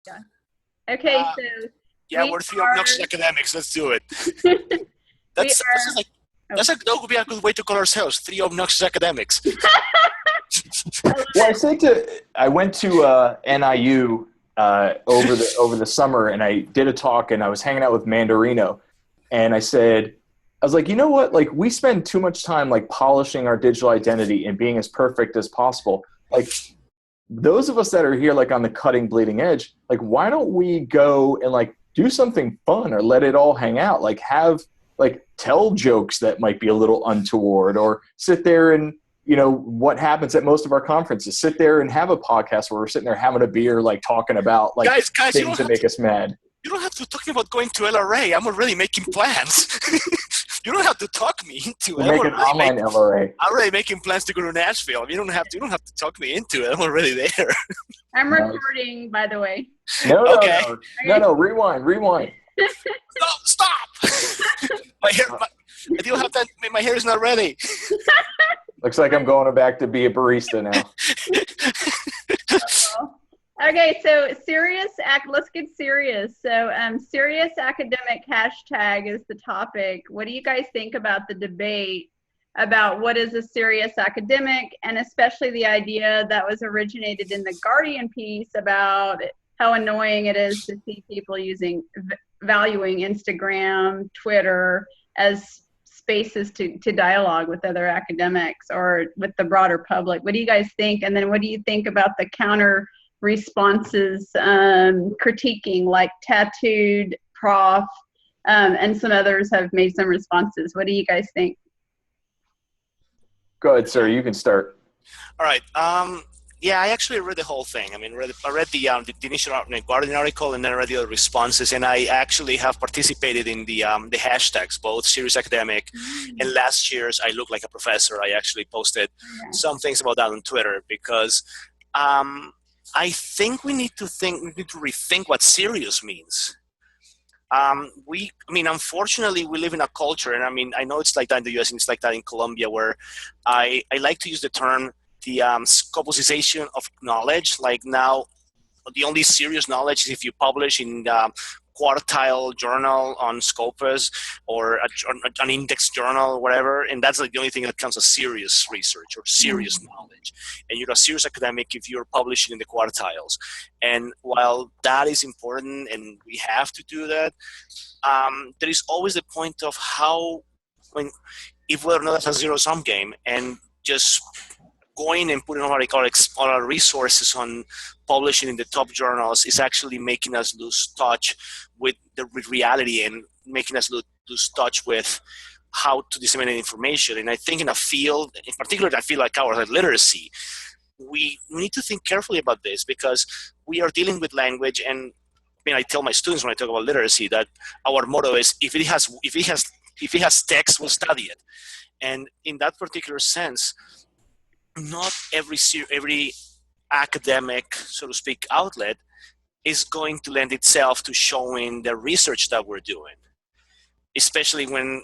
Yeah. Okay, so Yeah, we we're three are, obnoxious academics. Let's do it. we That's are, like oh, that would be a good way to call ourselves, three obnoxious academics. I love Well, it. I went to NIU over the summer, and I did a talk, and I was hanging out with Mandarino, and I was like, you know what? Like, we spend too much time like polishing our digital identity and being as perfect as possible. Like, those of us that are here, like on the cutting, bleeding edge, like, why don't we go and like do something fun or let it all hang out? Like, tell jokes that might be a little untoward, or sit there and, what happens at most of our conferences, sit there and have a podcast where we're sitting there having a beer, like talking about like guys, things that make us mad. You don't have to talk about going to LRA. I'm already making plans. You don't have to talk me into it. We'll make an online LRA. I'm already making plans to go to Nashville. You don't have to talk me into it. I'm already there. I'm recording, by the way. No, okay. No, rewind. No, stop! My hair, I don't have that. My hair is not ready. Looks like I'm going back to be a barista now. Okay, so let's get serious. So serious academic hashtag is the topic. What do you guys think about the debate about what is a serious academic, and especially the idea that was originated in the Guardian piece about how annoying it is to see people valuing Instagram, Twitter as spaces to dialogue with other academics or with the broader public? What do you guys think? And then what do you think about the counter responses critiquing, like Tattooed Prof, and some others have made some responses? What do you guys think? Go ahead, sir. You can start. All right. Yeah, I actually read the whole thing. I mean, I read the initial Guardian article, and then I read the other responses, and I actually have participated in the hashtags, both serious academic and last year's I look like a professor. I actually posted some things about that on Twitter, because I think we need to rethink what serious means. Unfortunately, we live in a culture, and I mean, I know it's like that in the US and it's like that in Colombia, where I like to use the term the scopusization of knowledge. Like, now, the only serious knowledge is if you publish in quartile journal on Scopus or an index journal or whatever, and that's like the only thing that counts as serious research or serious knowledge. And you're a serious academic if you're publishing in the quartiles. And while that is important and we have to do that, there is always the point of if we're not a zero-sum game, and just going and putting all our resources on publishing in the top journals is actually making us lose touch with reality, and making us lose touch with how to disseminate information. And I think in a field, in particular, I feel like ours, like literacy, we need to think carefully about this, because we are dealing with language. And I tell my students when I talk about literacy that our motto is, if it has text, we'll study it. And in that particular sense, not every academic, so to speak, outlet is going to lend itself to showing the research that we're doing, especially when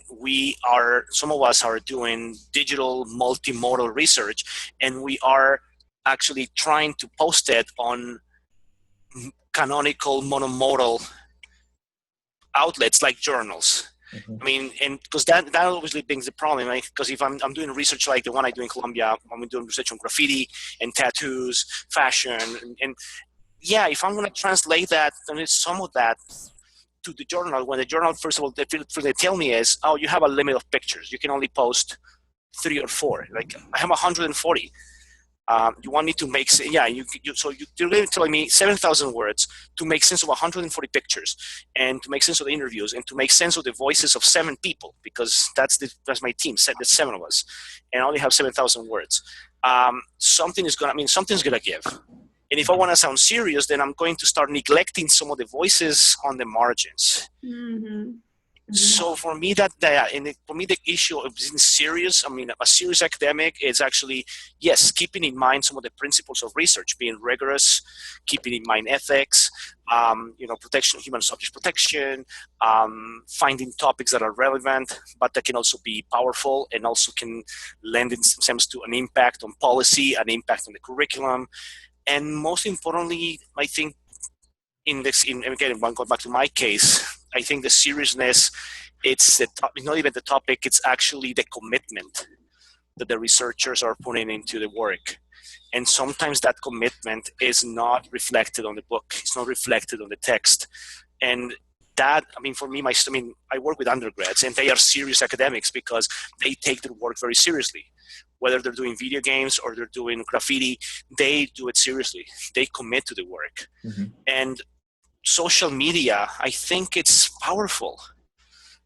some of us are doing digital multimodal research, and we are actually trying to post it on canonical monomodal outlets like journals. I mean, and because that obviously brings the problem, right? Because if I'm doing research like the one I do in Colombia, I'm doing research on graffiti and tattoos, fashion, and yeah, if I'm going to translate that, then it's some of that to the journal, when the journal, first of all, they tell me is, oh, you have a limit of pictures. You can only post 3 or 4. Like, I have 140. You want me to make, so you're telling me 7,000 words to make sense of 140 pictures, and to make sense of the interviews, and to make sense of the voices of 7 people, because that's my team, there's 7 of us, and I only have 7,000 words. Something's gonna give. And if I want to sound serious, then I'm going to start neglecting some of the voices on the margins. So for me, the issue of being serious, a serious academic is actually, yes, keeping in mind some of the principles of research, being rigorous, keeping in mind ethics, protection, human subject protection, finding topics that are relevant, but that can also be powerful, and also can lend themselves to an impact on policy, an impact on the curriculum. And most importantly, I think again, going back to my case, I think the seriousness, it's not even the topic, it's actually the commitment that the researchers are putting into the work. And sometimes that commitment is not reflected on the book. It's not reflected on the text. And that, I mean, for me, I work with undergrads, and they are serious academics because they take their work very seriously. Whether they're doing video games or they're doing graffiti, they do it seriously. They commit to the work. Mm-hmm. And social media, I think it's powerful.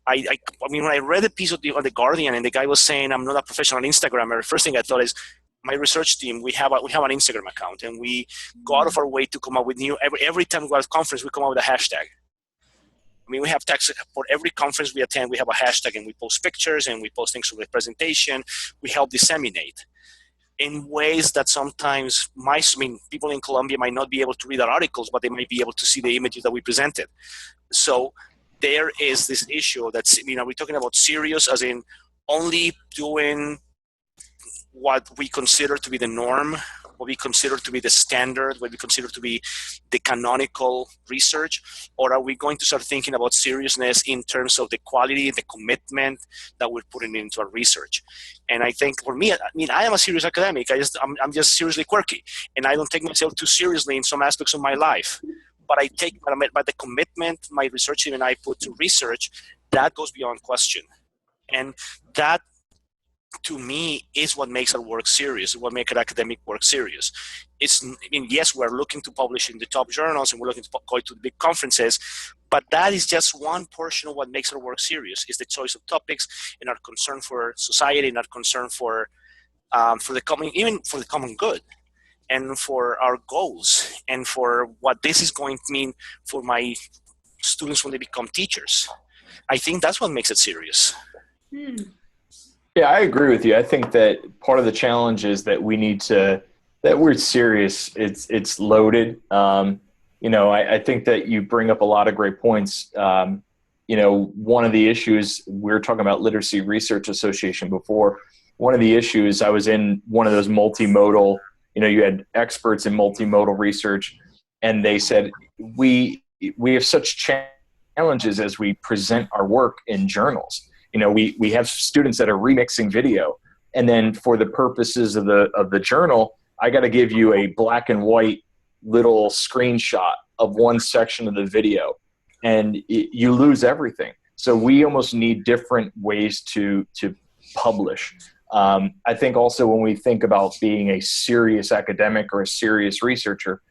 I mean, when I read a piece on the Guardian and the guy was saying, I'm not a professional Instagrammer, the first thing I thought is, my research team, we have an Instagram account, and we go out of our way to come up with every time we go to a conference, we come up with a hashtag. I mean, we have tags for every conference we attend, we have a hashtag, and we post pictures and we post things from the presentation. We help disseminate in ways that sometimes people in Colombia might not be able to read our articles, but they might be able to see the images that we presented. So there is this issue that's, we're talking about serious as in only doing what we consider to be the norm, what we consider to be the standard, what we consider to be the canonical research, or are we going to start thinking about seriousness in terms of the quality, the commitment that we're putting into our research? And I think for me, I am a serious academic. I'm just seriously quirky, and I don't take myself too seriously in some aspects of my life. But I take, by the commitment my research team and I put to research, that goes beyond question. And that, to me, is what makes our work serious, what makes our academic work serious. Yes, we're looking to publish in the top journals and we're looking to go to the big conferences, but that is just one portion of what makes our work serious, is the choice of topics and our concern for society and our concern for the common good, and for our goals, and for what this is going to mean for my students when they become teachers. I think that's what makes it serious. Yeah, I agree with you. I think that part of the challenge is that that we're serious. It's loaded. I think that you bring up a lot of great points. One of the issues, we were talking about Literacy Research Association before. One of the issues, I was in one of those multimodal, you had experts in multimodal research, and they said, we have such challenges as we present our work in journals. We have students that are remixing video, and then for the purposes of the journal, I got to give you a black and white little screenshot of one section of the video, and you lose everything. So we almost need different ways to publish. I think also when we think about being a serious academic or a serious researcher,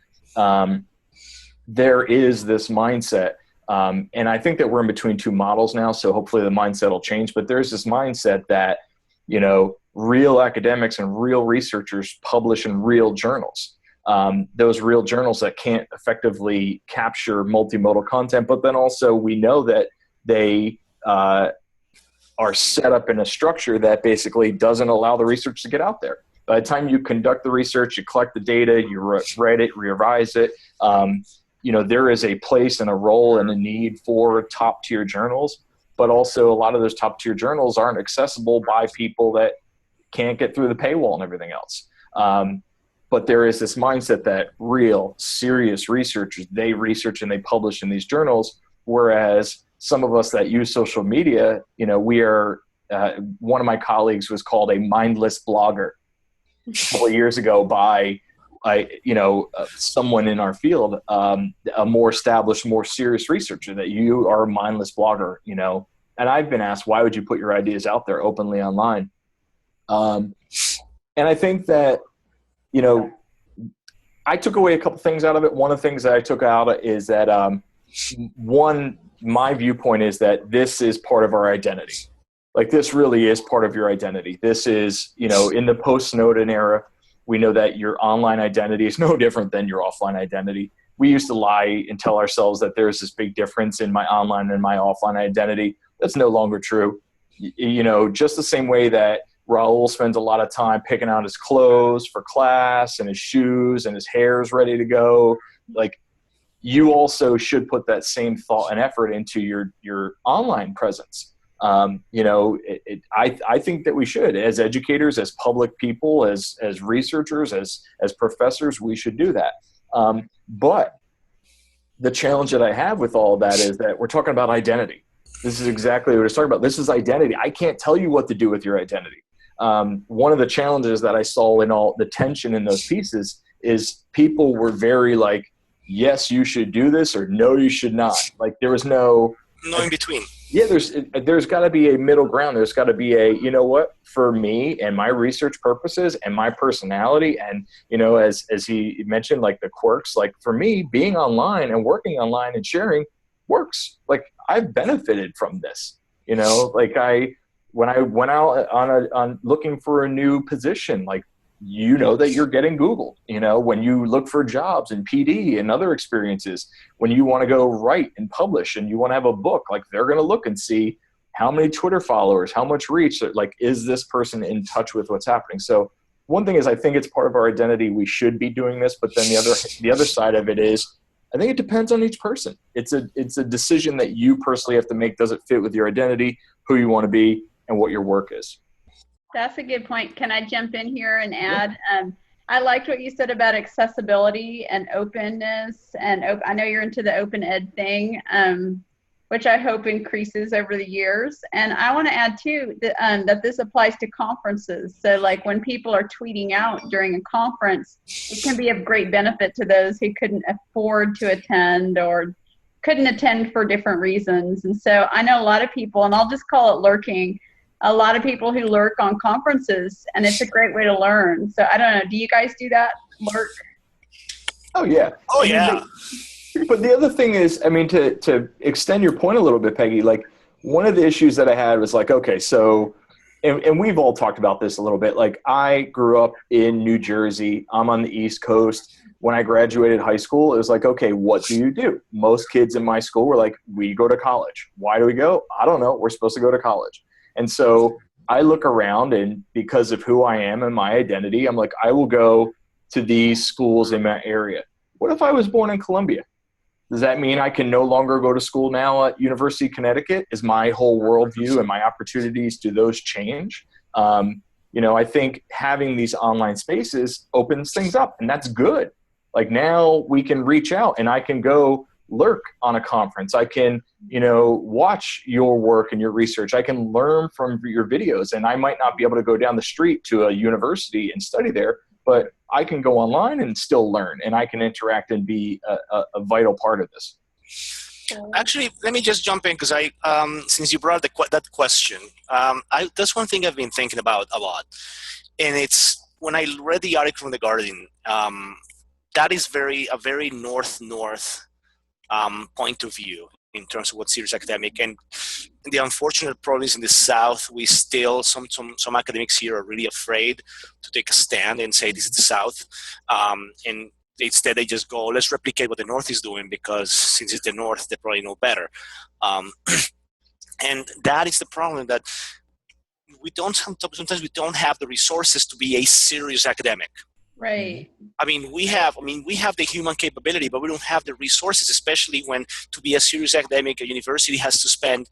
there is this mindset. And I think that we're in between two models now, so hopefully the mindset will change. But there's this mindset that, real academics and real researchers publish in real journals. Those real journals that can't effectively capture multimodal content, but then also we know that they are set up in a structure that basically doesn't allow the research to get out there. By the time you conduct the research, you collect the data, you read it, revise it, there is a place and a role and a need for top-tier journals, but also a lot of those top-tier journals aren't accessible by people that can't get through the paywall and everything else. But there is this mindset that real, serious researchers, they research and they publish in these journals, whereas some of us that use social media, we are, one of my colleagues was called a mindless blogger a couple of years ago by someone in our field, a more established, more serious researcher, that you are a mindless blogger, and I've been asked, why would you put your ideas out there openly online? And I think that, I took away a couple things out of it. One of the things that I took out is that, my viewpoint is that this is part of our identity. Like, this really is part of your identity. This is, in the post-Snowden era, we know that your online identity is no different than your offline identity. We used to lie and tell ourselves that there's this big difference in my online and my offline identity. That's no longer true. Just the same way that Raul spends a lot of time picking out his clothes for class and his shoes and his hair is ready to go. Like, you also should put that same thought and effort into your online presence. I think that we should, as educators, as public people, as researchers, as professors, we should do that. But the challenge that I have with all of that is that we're talking about identity. This is exactly what we're talking about. This is identity. I can't tell you what to do with your identity. One of the challenges that I saw in all the tension in those pieces is people were very like, yes, you should do this, or no, you should not. Like there was no in between. Yeah, there's got to be a middle ground. There's got to be a, you know what, for me and my research purposes and my personality, and you know, as he mentioned, like the quirks. Like for me, being online and working online and sharing works. Like I've benefited from this. You know, like when I went out on looking for a new position, like, you know, that you're getting Googled, you know, when you look for jobs in PD and other experiences, when you want to go write and publish and you want to have a book, like they're going to look and see how many Twitter followers, how much reach, like, is this person in touch with what's happening? So one thing is, I think it's part of our identity. We should be doing this, but then the other side of it is, I think it depends on each person. It's a decision that you personally have to make. Does it fit with your identity, who you want to be, and what your work is? That's a good point. Can I jump in here and add? I liked what you said about accessibility and openness. And I know you're into the open ed thing, which I hope increases over the years. And I want to add too that this applies to conferences. So like when people are tweeting out during a conference, it can be of great benefit to those who couldn't afford to attend or couldn't attend for different reasons. And so I know a lot of people, and I'll just call it lurking, a lot of people who lurk on conferences, and it's a great way to learn. So I don't know, do you guys do that, lurk? Oh yeah. Oh yeah. But the other thing is, I mean, to extend your point a little bit, Peggy, like one of the issues that I had was like, okay, so, and we've all talked about this a little bit. Like I grew up in New Jersey. I'm on the East Coast. When I graduated high school, it was like, okay, what do you do? Most kids in my school were like, we go to college. Why do we go? I don't know. We're supposed to go to college. And so I look around, and because of who I am and my identity, I'm like, I will go to these schools in my area. What if I was born in Columbia? Does that mean I can no longer go to school now at University of Connecticut? Is my whole worldview and my opportunities, do those change? You know, I think having these online spaces opens things up, and that's good. Like now we can reach out, and I can go lurk on a conference. I can, you know, watch your work and your research. I can learn from your videos, and I might not be able to go down the street to a university and study there, but I can go online and still learn, and I can interact and be a vital part of this. Actually, let me just jump in because since you brought that question, that's one thing I've been thinking about a lot, and it's when I read the article from The Guardian. That is a very north-north point of view in terms of what serious academic, and the unfortunate problem is in the South, we still, some academics here are really afraid to take a stand and say this is the South, and instead they just go, let's replicate what the North is doing because since it's the North, they probably know better. And that is the problem, that sometimes we don't have the resources to be a serious academic. Right. I mean, we have the human capability, but we don't have the resources, especially when to be a serious academic, a university has to spend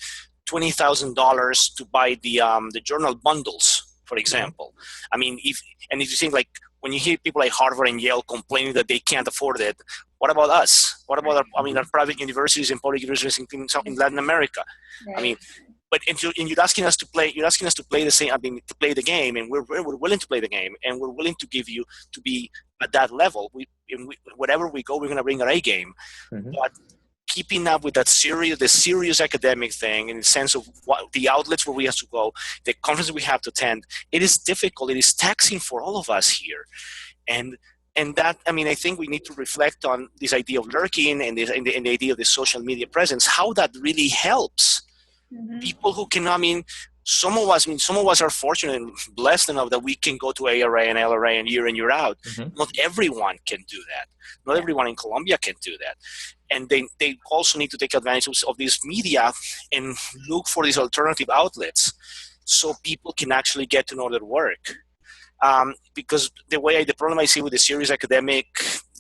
$20,000 to buy the journal bundles, for example. I mean, if you think like when you hear people like Harvard and Yale complaining that they can't afford it, what about us? What about our private universities and public universities in Latin America? Right. I mean, but you're asking us to play the same. I mean, to play the game, and we're willing to play the game, and we're willing to give you to be at that level. Wherever we go, we're going to bring our A game. Mm-hmm. But keeping up with the serious academic thing, in the sense of what the outlets where we have to go, the conferences we have to attend, it is difficult. It is taxing for all of us here, and that, I mean, I think we need to reflect on this idea of lurking and the idea of the social media presence, how that really helps. Mm-hmm. People who can, I mean, some of us are fortunate and blessed enough that we can go to ARA and LRA and year out. Mm-hmm. Not everyone can do that. Not everyone in Colombia can do that. And they also need to take advantage of this media and look for these alternative outlets so people can actually get to know their work. Because the problem I see with the serious academic,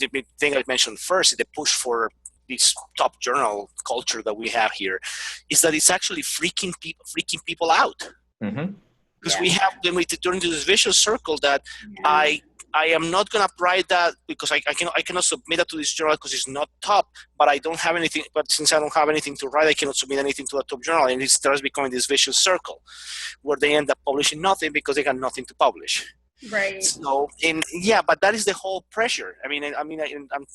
the thing I mentioned first, is the push for this top journal culture that we have here, is that it's actually freaking people out. Mm-hmm. Because we have, when we turn into this vicious circle that I I am not going to write that because I cannot submit it to this journal because it's not top, but I don't have anything. But since I don't have anything to write, I cannot submit anything to a top journal. And it starts becoming this vicious circle where they end up publishing nothing because they got nothing to publish. Right. So, but that is the whole pressure. I'm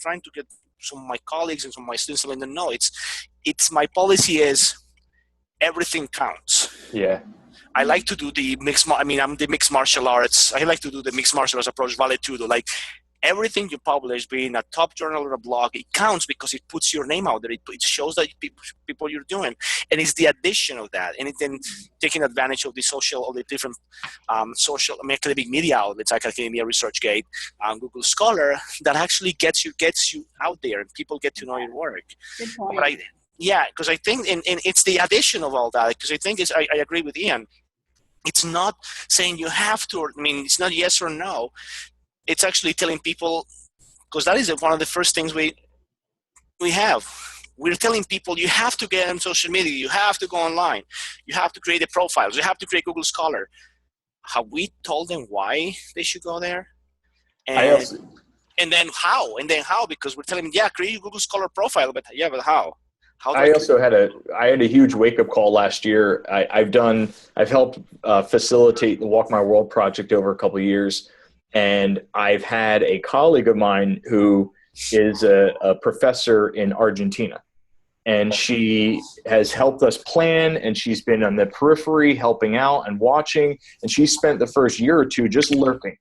trying to get some of my colleagues and some of my students to let them know it's my policy is everything counts. Yeah. I like to do the I'm the mixed martial arts. I like to do the mixed martial arts approach, vale tudo. Like everything you publish, being a top journal or a blog, it counts because it puts your name out there. It shows that people you're doing, and it's the addition of that, and then taking advantage of the different academic media outlets like Academia, ResearchGate, Google Scholar that actually gets you out there, and people get to know your work. Good point. But because I think, and it's the addition of all that. Because I think I agree with Ian. It's not saying you have to. It's not yes or no. It's actually telling people, because that is one of the first things we have. We're telling people you have to get on social media. You have to go online. You have to create the profiles. You have to create Google Scholar. Have we told them why they should go there? And then how? Because we're telling them, create a Google Scholar profile, but how? I had a huge wake up call last year. I've helped facilitate the Walk My World project over a couple of years. And I've had a colleague of mine who is a professor in Argentina, and she has helped us plan, and she's been on the periphery helping out and watching. And she spent the first year or two just lurking.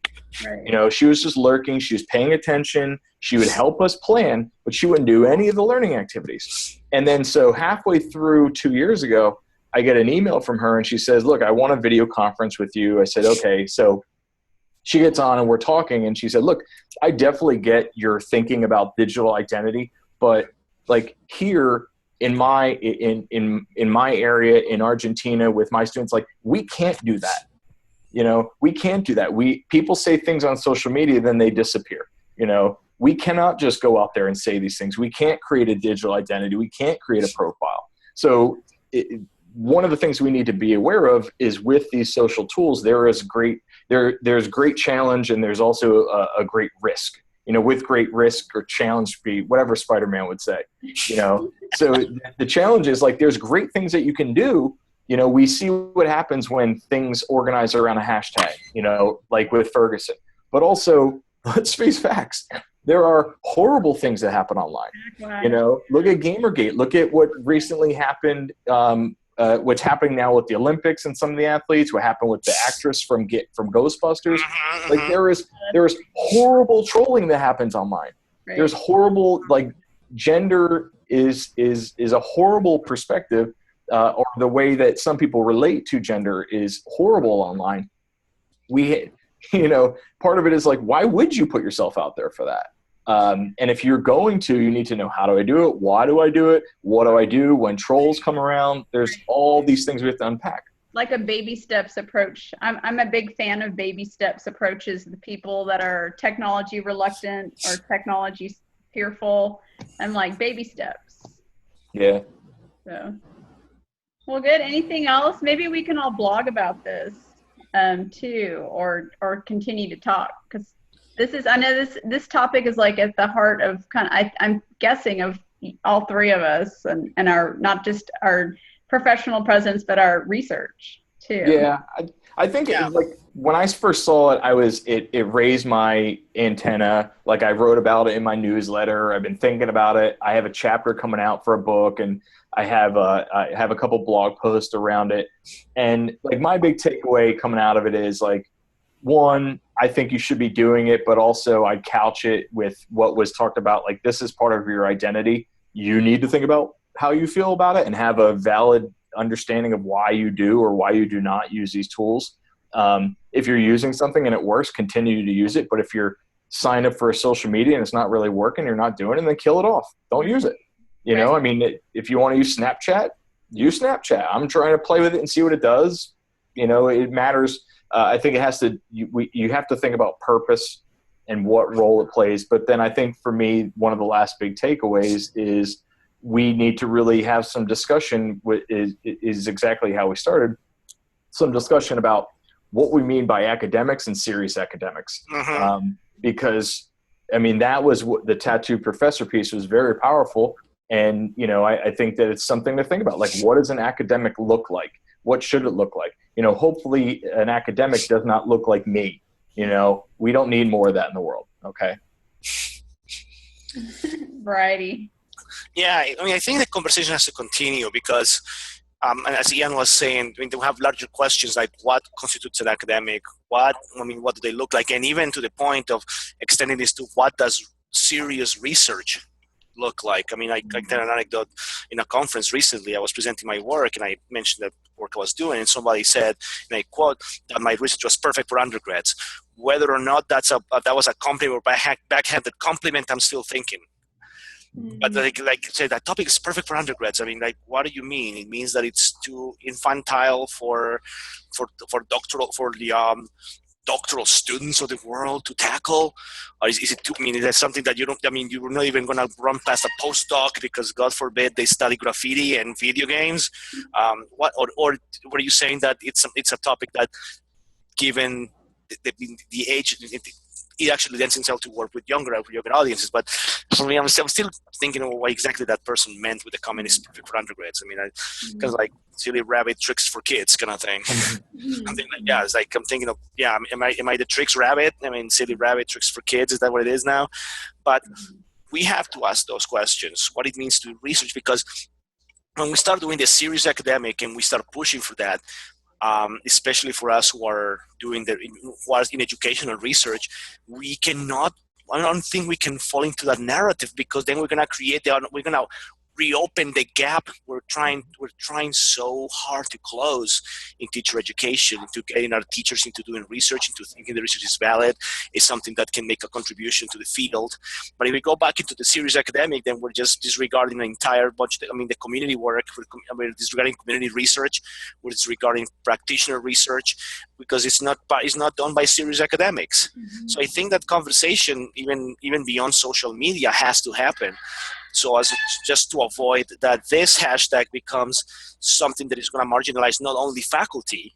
Right. She was just lurking. She was paying attention. She would help us plan, but she wouldn't do any of the learning activities. And then so halfway through 2 years ago, I get an email from her, and she says, look, I want a video conference with you. I said, okay. So she gets on and we're talking, and she said, look, I definitely get your thinking about digital identity, but like here in my area in Argentina with my students, like we can't do that. We can't do that. People say things on social media, then they disappear. We cannot just go out there and say these things. We can't create a digital identity. We can't create a profile. So one of the things we need to be aware of is with these social tools, there's great challenge, and there's also a great risk. With great risk or challenge, be whatever Spider-Man would say. So the challenge is like there's great things that you can do. We see what happens when things organize around a hashtag. Like with Ferguson. But also, let's face facts. There are horrible things that happen online. Wow. Look at Gamergate. Look at what recently happened. What's happening now with the Olympics and some of the athletes, what happened with the actress from Ghostbusters. Like there is horrible trolling that happens online. Right. There's horrible, like gender is a horrible perspective, or the way that some people relate to gender is horrible online. Part of it is like, why would you put yourself out there for that? And if you're going to, you need to know, how do I do it? Why do I do it? What do I do when trolls come around? There's all these things we have to unpack. Like a baby steps approach. I'm a big fan of baby steps approaches. The people that are technology reluctant or technology fearful, I'm like, baby steps. Yeah. So, well, good. Anything else? Maybe we can all blog about this too, or continue to talk, because I know this topic is like at the heart of I'm guessing of all three of us and our, not just our professional presence, but our research too. Yeah. I think like when I first saw it, it raised my antenna. Like I wrote about it in my newsletter. I've been thinking about it. I have a chapter coming out for a book, and I have a couple blog posts around it. And like my big takeaway coming out of it is like, one, I think you should be doing it, but also I'd couch it with what was talked about. Like, this is part of your identity. You need to think about how you feel about it and have a valid understanding of why you do or why you do not use these tools. If you're using something and it works, continue to use it. But if you're signed up for a social media and it's not really working, you're not doing it, then kill it off. Don't use it. If you want to use Snapchat, use Snapchat. I'm trying to play with it and see what it does. It matters. I think it has to, you have to think about purpose and what role it plays. But then I think for me, one of the last big takeaways is we need to really have some discussion is exactly how we started. Some discussion about what we mean by academics and serious academics. because I mean, that was what the tattoo professor piece was very powerful. And, you know, I think that it's something to think about. Like, what does an academic look like? What should it look like? You know, hopefully an academic does not look like me. You know, we don't need more of that in the world. Okay. Variety. Yeah, I mean, I think the conversation has to continue because, and as Ian was saying, I mean, we have larger questions like what constitutes an academic, what do they look like, and even to the point of extending this to what does serious research look like. I mean, I tell an anecdote in a conference recently. I was presenting my work and I mentioned the work I was doing, and somebody said, and I quote, that my research was perfect for undergrads. Whether or not that was a compliment or backhanded compliment, I'm still thinking. But like say that topic is perfect for undergrads. I mean, like, what do you mean? It means that it's too infantile for the doctoral students of the world to tackle, or is it too? I mean, is that something that you don't? I mean, you're not even going to run past a postdoc because, God forbid, they study graffiti and video games. Or were you saying that it's a topic that, given the age, it actually lends itself to work with younger audiences? But for me, I'm still thinking of what exactly that person meant with the comment is perfect for undergrads. I mean, kind of like silly rabbit tricks for kids kind of thing. Something like, yeah, it's like I'm thinking of, yeah, am I the tricks rabbit? I mean, silly rabbit tricks for kids, is that what it is now? But we have to ask those questions, what it means to research, because when we start doing the serious academic and we start pushing for that, especially for us who are doing who are in educational research, I don't think we can fall into that narrative, because then we're going to reopen the gap we're trying so hard to close in teacher education, into getting our teachers into doing research, into thinking the research is valid, is something that can make a contribution to the field. But if we go back into the serious academic, then we're just disregarding the entire bunch. I mean, the community work, we're disregarding community research, we're disregarding practitioner research, because it's not done by serious academics. So I think that conversation, even beyond social media, has to happen. So as just to avoid that this hashtag becomes something that is going to marginalize not only faculty,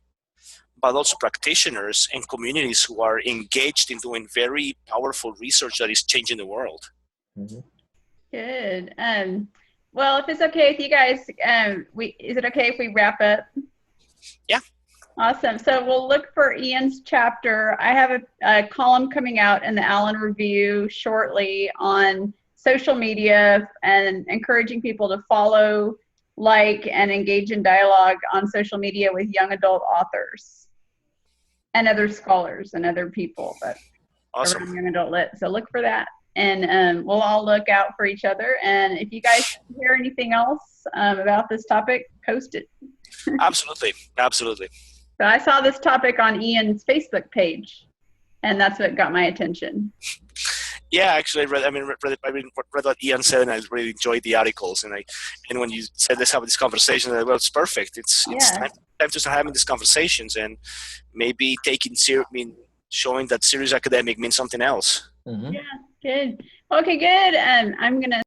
but also practitioners and communities who are engaged in doing very powerful research that is changing the world. Good. Well, if it's okay with you guys, is it okay if we wrap up? Yeah. Awesome. So we'll look for Ian's chapter. I have a column coming out in the Allen Review shortly on social media and encouraging people to follow, like, and engage in dialogue on social media with young adult authors and other scholars and other people that Awesome. around young adult lit. So look for that, and we'll all look out for each other. And if you guys hear anything else about this topic, post it. Absolutely. So I saw this topic on Ian's Facebook page, and that's what got my attention. Yeah, actually, I read what Ian said, and I really enjoyed the articles. And when you said let's have this conversation, I said, well, it's perfect. It's time to start having these conversations, and maybe showing that serious academic means something else. Yeah, good. Okay, good. I'm gonna